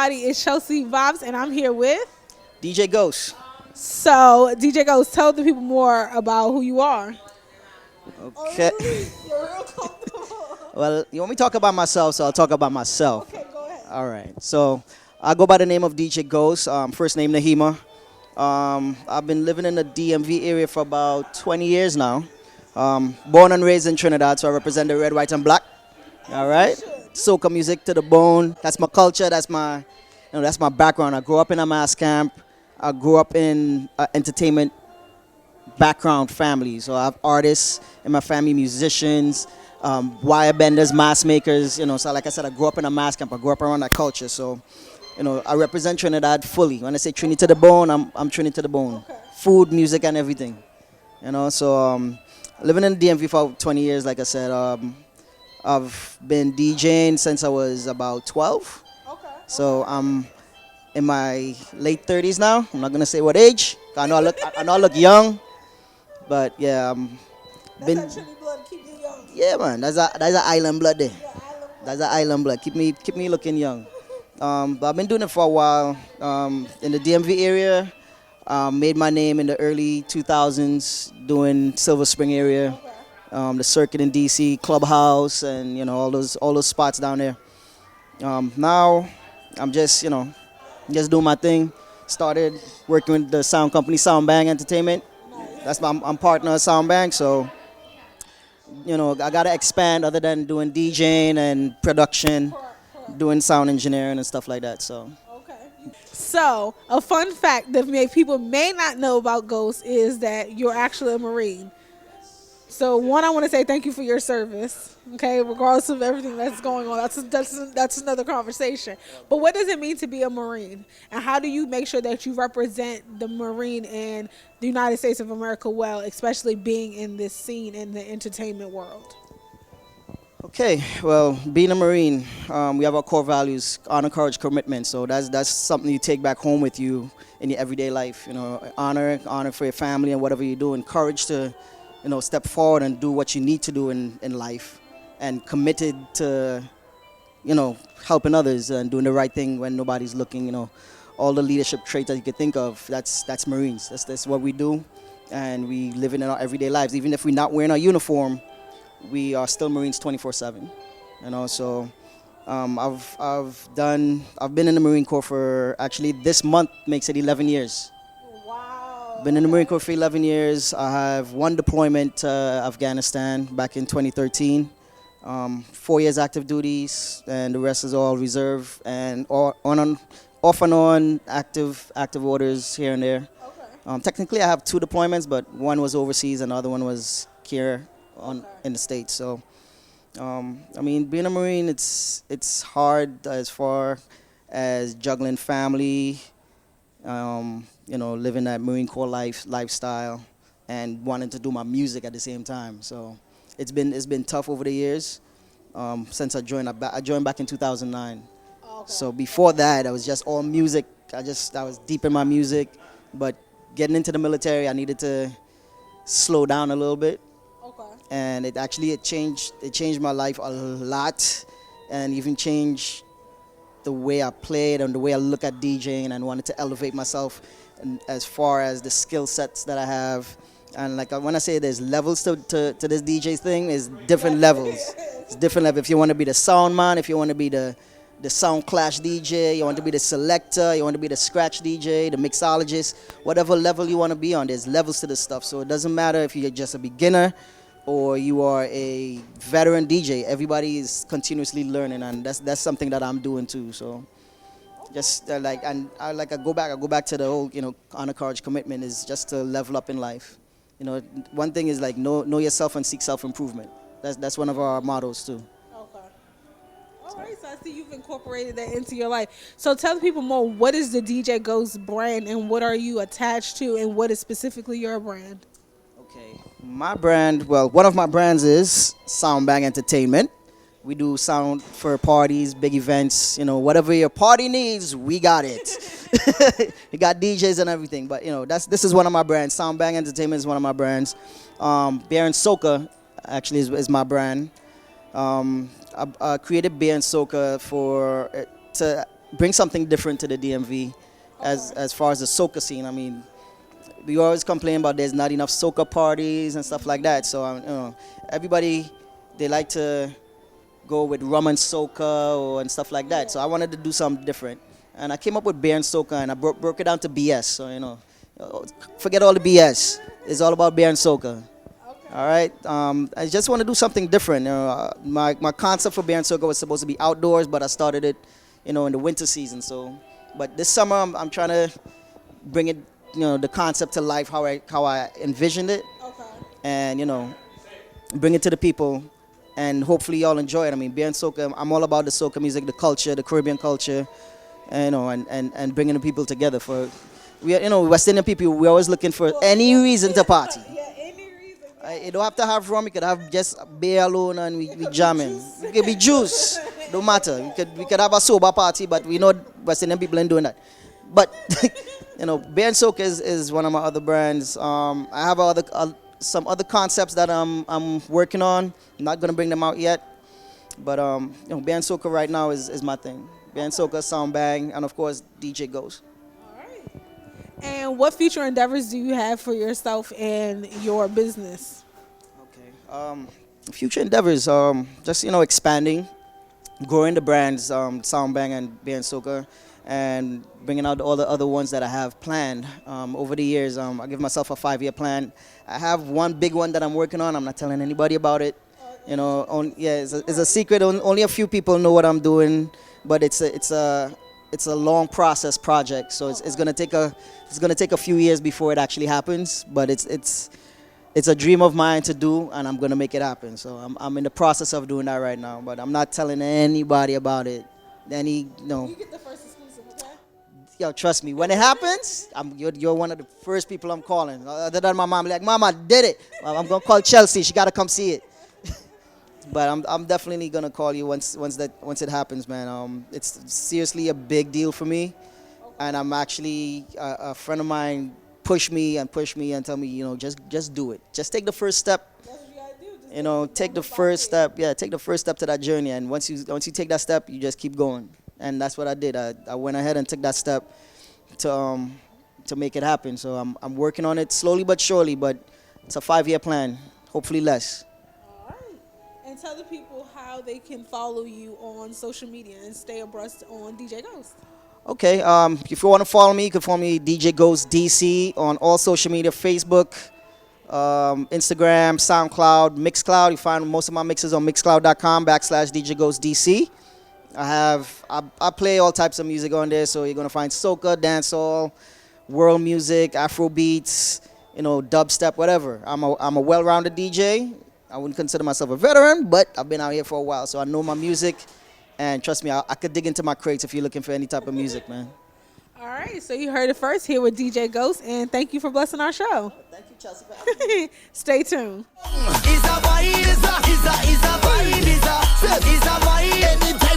everybody. It's Issa Vybz, and I'm here with. DJ Ghost. So, DJ Ghost, tell the people more about who you are. Okay. You're real comfortable. Well, you want me to talk about myself, so I'll talk about myself. Okay, go ahead. All right. So I go by the name of DJ Ghost. First name Nahima. I've been living in the DMV area for about 20 years now. Born and raised in Trinidad, so I represent the red, white, and black. All right. Soca music to the bone. That's my culture. That's my background. I grew up in a mass camp. I grew up in entertainment background family. So I have artists in my family, musicians, wire benders, mask makers. So like I said, I grew up in a mass camp. I grew up around that culture. So, I represent Trinidad fully. When I say Trini to the bone, I'm Trini to the bone. Okay. Food, music, and everything. So living in the DMV for 20 years, like I said. I've been DJing since I was about 12. Okay. So I'm in my late 30s now. I'm not gonna say what age. I know I look young, but yeah, That's that Trinity blood keep you young. yeah, man. That's a island blood there. Yeah, I love That's an island blood. Keep me looking young. But I've been doing it for a while. In the DMV area, made my name in the early 2000s doing Silver Spring area, the circuit in DC, Clubhouse, and all those spots down there. Now I'm just doing my thing. Started working with the sound company Soundbang Entertainment. I'm partner of Soundbang, so I gotta expand other than doing DJing and production, doing sound engineering and stuff like that. So Okay. So, a fun fact that people may not know about Ghost is that you're actually a Marine. So, one, I want to say thank you for your service. Okay, regardless of everything that's going on, that's another conversation. But what does it mean to be a Marine, and how do you make sure that you represent the Marine and the United States of America well, especially being in this scene in the entertainment world? okay, well, being a Marine, we have our core values: honor, courage, commitment. So that's something you take back home with you in your everyday life. Honor for your family and whatever you do, and courage to step forward and do what you need to do in life, and committed to, helping others and doing the right thing when nobody's looking. All the leadership traits that you could think of, that's Marines. That's what we do, and we live in our everyday lives. Even if we're not wearing our uniform, we are still Marines 24/7. So I've been in the Marine Corps for, actually, this month makes it 11 years. Wow. Been in the Marine Corps for 11 years. I have one deployment to Afghanistan back in 2013. 4 years active duties, and the rest is all reserve and off and on active orders here and there. Okay. Technically, I have two deployments, but one was overseas and the other one was here in the States. So, being a Marine, it's hard as far as juggling family, living that Marine Corps lifestyle, and wanting to do my music at the same time. So it's been tough over the years. Since I joined back in 2009. Okay. So before that, I was just all music. I was deep in my music, but getting into the military, I needed to slow down a little bit, Okay. and it changed my life a lot, and even changed the way I played and the way I look at DJing, and wanted to elevate myself, and as far as the skill sets that I have. And like when I say there's levels to this DJ thing, is different levels. It's different level. If you want to be the sound man, if you want to be the sound clash DJ, you want to be the selector, you want to be the scratch DJ, the mixologist, whatever level you want to be on, there's levels to this stuff. So it doesn't matter if you're just a beginner or you are a veteran DJ. Everybody is continuously learning, and that's something that I'm doing too. So just I go back to the whole honor, courage, commitment is just to level up in life. One thing is know yourself and seek self-improvement. That's one of our mottos too. Okay. All right, so I see you've incorporated that into your life. So tell the people more, what is the DJ Ghost brand, and what are you attached to, and what is specifically your brand? Okay, my brand, one of my brands is Soundbang Entertainment. We do sound for parties, big events, whatever your party needs, we got it. We got DJs and everything, but this is one of my brands. Soundbang Entertainment is one of my brands. Beer and Soca actually is my brand. I created Beer and Soca to bring something different to the DMV as far as the soca scene. I mean, we always complain about there's not enough soca parties and stuff like that. So everybody, they like to go with rum and soca and stuff like that. So I wanted to do something different, and I came up with beer and soca, and I broke it down to BS. So forget all the BS. It's all about beer and soca. All right. I just want to do something different. My concept for beer and soca was supposed to be outdoors, but I started it, in the winter season. So, but this summer I'm trying to bring it, the concept to life, how I envisioned it, and bring it to the people, and hopefully y'all enjoy it. I mean, beer and soca. I'm all about the soca music, the culture, the Caribbean culture, and bringing the people together. For West Indian people, we're always looking for any reason to party. You don't have to have rum. You could have just beer alone, and we jamming. It could be juice. Don't matter. We could have a sober party, but we know West Indian people ain't doing that. But beer and soca is one of my other brands. I have some other concepts that I'm working on. I'm not gonna bring them out yet, but beer and soca right now is my thing. Beer and soca, sound bang, and of course DJ Ghost. And what future endeavors do you have for yourself and your business? Okay. Future endeavors, just expanding, growing the brands, Sound Bang and Beer and Soca, and bringing out all the other ones that I have planned over the years. I give myself a 5-year plan. I have one big one that I'm working on. I'm not telling anybody about it. It's a secret. Only a few people know what I'm doing, but it's a long process project. So it's gonna take a few years before it actually happens. But it's a dream of mine to do, and I'm gonna make it happen. So I'm in the process of doing that right now, but I'm not telling anybody about it. You get the first exclusive, okay? Yo, trust me. When it happens, you're one of the first people I'm calling. Other than my mom, like, Mom, I did it. I'm gonna call Chelsea. She gotta come see it. But I'm definitely gonna call you once it happens, man. It's seriously a big deal for me, and I'm actually a friend of mine pushed me and tell me, just do it. Just take the first step. That's what you gotta do. Take the first step. Yeah, take the first step to that journey, and once you take that step, you just keep going. And that's what I did. I went ahead and took that step to make it happen. So I'm working on it slowly but surely. But it's a 5-year plan. Hopefully less. And tell the people how they can follow you on social media and stay abreast on DJ Ghost. Okay, if you want to follow me, you can follow me DJ Ghost DC on all social media: Facebook, Instagram, SoundCloud, Mixcloud. You find most of my mixes on mixcloud.com/DJ Ghost DC. I play all types of music on there, so you're gonna find soca, dancehall, world music, Afro beats, dubstep, whatever. I'm a well-rounded DJ. I wouldn't consider myself a veteran, but I've been out here for a while, so I know my music. And trust me, I could dig into my crates if you're looking for any type of music, man. All right, so you heard it first here with DJ Ghost, and thank you for blessing our show. Thank you, Chelsea, for having me. Stay tuned. Issa Vybz, Issa Vybz, Issa Vybz, Issa Vybz.